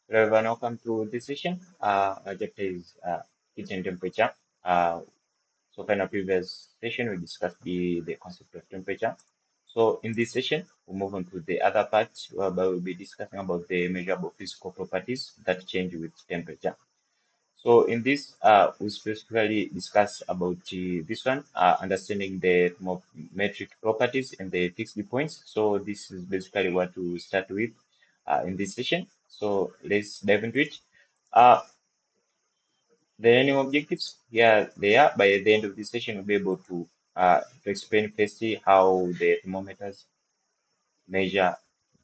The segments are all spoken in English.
Hello everyone, welcome to this session. Our chapter is kitchen temperature. So in our previous session, we discussed the concept of temperature. So in this session, we'll move on to the other part whereby we'll be discussing about the measurable physical properties that change with temperature. So in this, we specifically discuss about this one, understanding the thermometric properties and the fixed points. So this is basically what we start with in this session. So let's dive into it. Uh, the learning objectives, yeah, they are. By the end of this session, we'll be able to explain firstly how the thermometers measure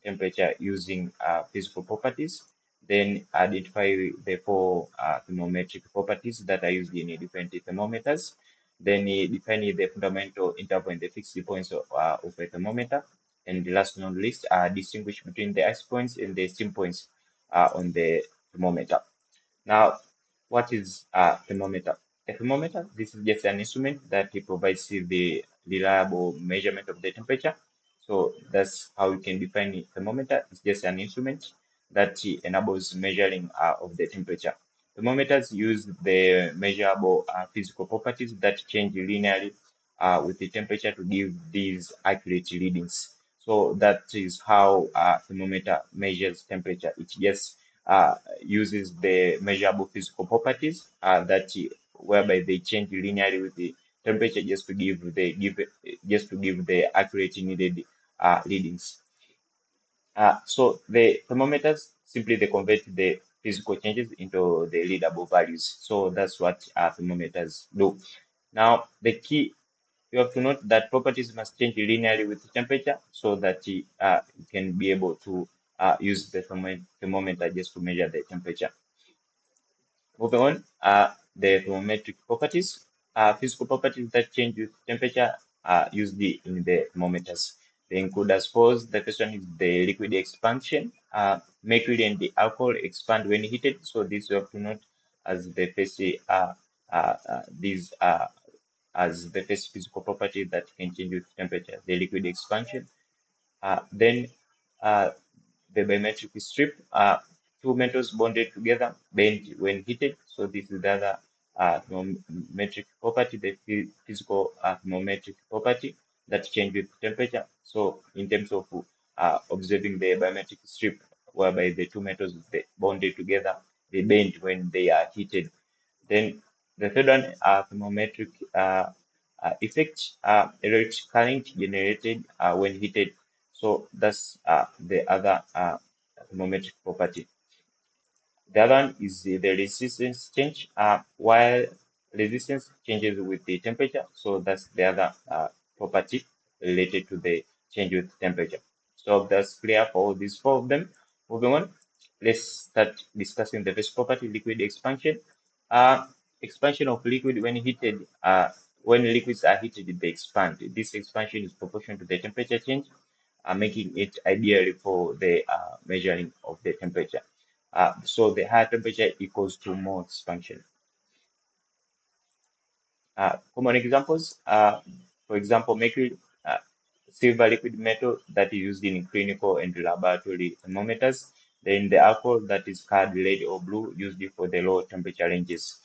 temperature using physical properties, then identify the four thermometric properties that are used in different thermometers, then define the fundamental interval and the fixed points of a thermometer, and the last but not least, distinguish between the ice points and the steam points on the thermometer. Now, what is a thermometer? A thermometer, this is just an instrument that it provides you the reliable measurement of the temperature. So that's how you can define a thermometer. It's just an instrument that enables measuring of the temperature. Thermometers use the measurable physical properties that change linearly with the temperature to give these accurate readings. So that is how a thermometer measures temperature. It just uses the measurable physical properties whereby they change linearly with the temperature just to give the accurate needed readings. So the thermometers simply they convert the physical changes into the readable values. So that's what thermometers do. Now the key, you have to note that properties must change linearly with the temperature so that you can be able to use the thermometer just to measure the temperature. Moving on, the thermometric properties, physical properties that change with temperature are used in the thermometers. They include as follows. The first one is the liquid expansion. Mercury and the alcohol expand when heated. So this you have to note as the first these as the first physical property that can change with temperature. The liquid expansion. Then the biometric strip, two metals bonded together, bend when heated. So this is the other thermometric property, the physical thermometric property that change with temperature. So in terms of observing the biometric strip, whereby the two metals they bonded together, they bend when they are heated. Then the third one, thermometric effect, electric current generated when heated. So that's the other thermometric property. The other one is the resistance change. While resistance changes with the temperature, so that's the other property related to the change with temperature. So that's clear for all these four of them. Moving on, let's start discussing the first property, liquid expansion. Uh, Expansion of liquid when heated. When liquids are heated, they expand. This expansion is proportional to the temperature change, making it ideal for the measuring of the temperature. So the higher temperature equals to more expansion. Common examples, for example, mercury, silver liquid metal that is used in clinical and laboratory thermometers. Then the alcohol that is colored red or blue used for the low temperature ranges.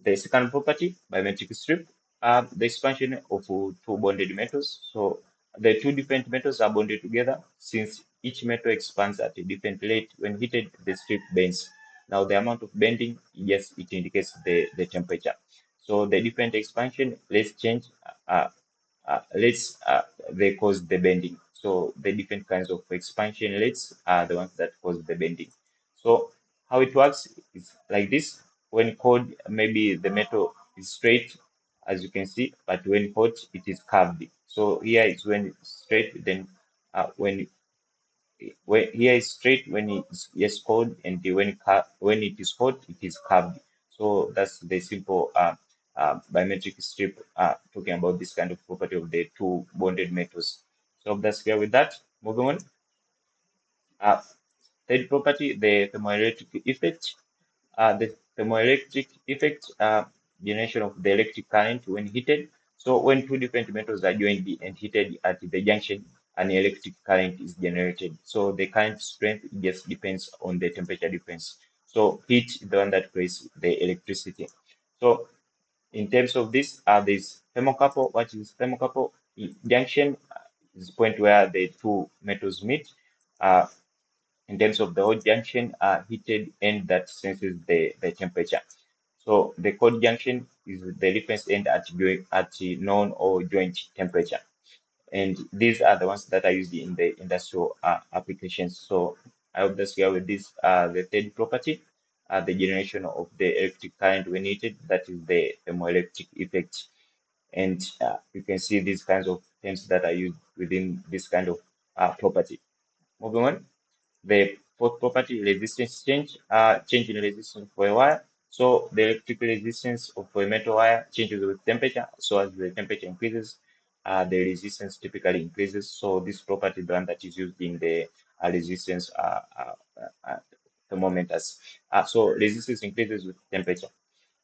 The second property, biometric strip, the expansion of two bonded metals. So the two different metals are bonded together. Since each metal expands at a different rate, when heated, the strip bends. Now the amount of bending, yes, it indicates the temperature. So the different expansion, let's change, uh, let's they cause the bending. So the different kinds of expansion rates are the ones that cause the bending. So how it works is like this. When cold, maybe the metal is straight, as you can see, but when hot, it is curved. So here is when it's straight, then when here is straight when it's yes cold, and when it is hot, it is curved. So that's the simple biometric strip talking about this kind of property of the two bonded metals. So that's clear with that. Moving on. Uh, Third property, the thermoelectric effect. The thermoelectric effect, generation of the electric current when heated. So when two different metals are joined and heated at the junction, an electric current is generated. So the current strength just depends on the temperature difference. So heat is the one that creates the electricity. So in terms of this, there's thermocouple. What is thermocouple? Junction is the point where the two metals meet. Uh, in terms of the hot junction, heated end that senses the temperature. So the cold junction is the reference end at known or joint temperature. And these are the ones that are used in the industrial applications. So I hope that's clear with this. The third property, the generation of the electric current when needed, that is the thermoelectric effect. And you can see these kinds of terms that are used within this kind of property. Moving on. The fourth property, resistance change, change in resistance for a wire. So the electrical resistance of a metal wire changes with temperature. So as the temperature increases, the resistance typically increases. So this property is the one that is used in the resistance thermometers. So resistance increases with temperature.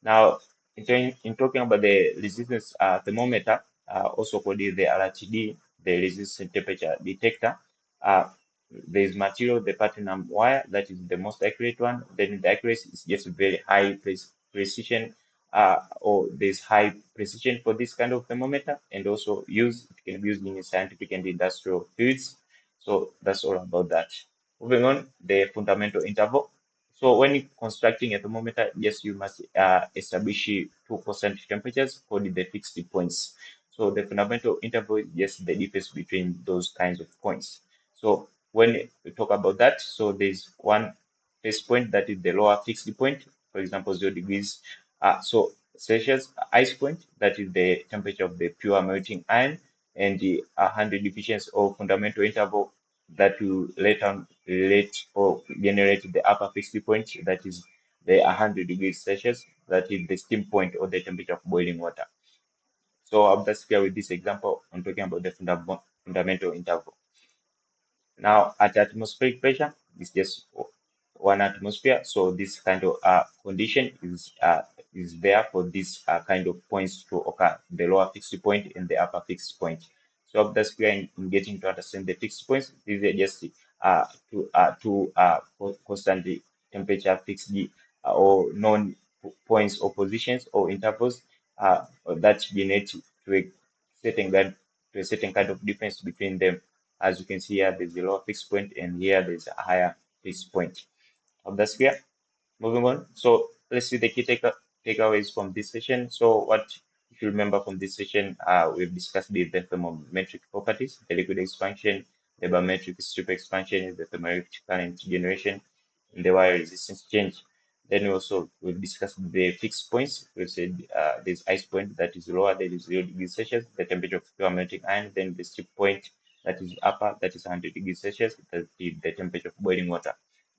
Now, in talking about the resistance thermometer, also called the RTD, the resistance temperature detector, uh, there is material, the platinum wire, that is the most accurate one. Then the accuracy is just very high precision, or there's high precision for this kind of thermometer, and also it can be used in scientific and industrial fields. So that's all about that. Moving on, the fundamental interval. So when constructing a thermometer, yes, you must establish two constant temperatures called the fixed points. So the fundamental interval is just the difference between those kinds of points. So when we talk about that, so there's one fixed point that is the lower fixed point, for example, 0 degrees. So Celsius ice point, that is the temperature of the pure melting iron, and the 100 divisions of fundamental interval that will later relate or generate the upper fixed point, that is the 100 degrees Celsius, that is the steam point or the temperature of boiling water. So I'm just here with this example. I'm talking about the fundamental interval. Now, at atmospheric pressure, it's just 1 atmosphere. So this kind of condition is there for this kind of points to occur, the lower fixed point and the upper fixed point. So that's clear in getting to understand the fixed points. These are just constant temperature fixed or known points or positions or intervals that generate to a certain kind of difference between them. As you can see here, there's a lower fixed point, and here there's a higher fixed point. That's clear. Moving on. So let's see the key takeaways from this session. So what if you remember from this session, we've discussed the thermometric properties, the liquid expansion, the barometric strip expansion, the thermoelectric current generation, and the wire resistance change. Then we've discussed the fixed points. We've said there's ice point that is lower, that is 0 degrees Celsius, the temperature of pure melting iron, then the strip point that is upper, that is 100 degrees Celsius, that is the temperature of boiling water.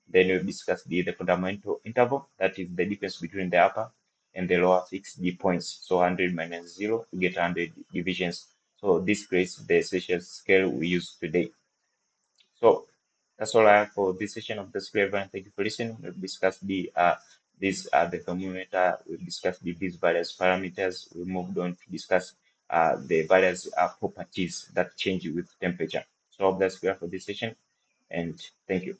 Then we've discussed the fundamental interval, that is the difference between the upper and the lower fixed points. So 100 minus 0, we get 100 divisions. So this creates the Celsius scale we use today. So that's all I have for this session of the scale, everyone. Thank you for listening. We've discussed the thermometer. We've discussed these various parameters. We moved on to discuss the various properties that change with temperature. So I hope that's clear for this session, and thank you.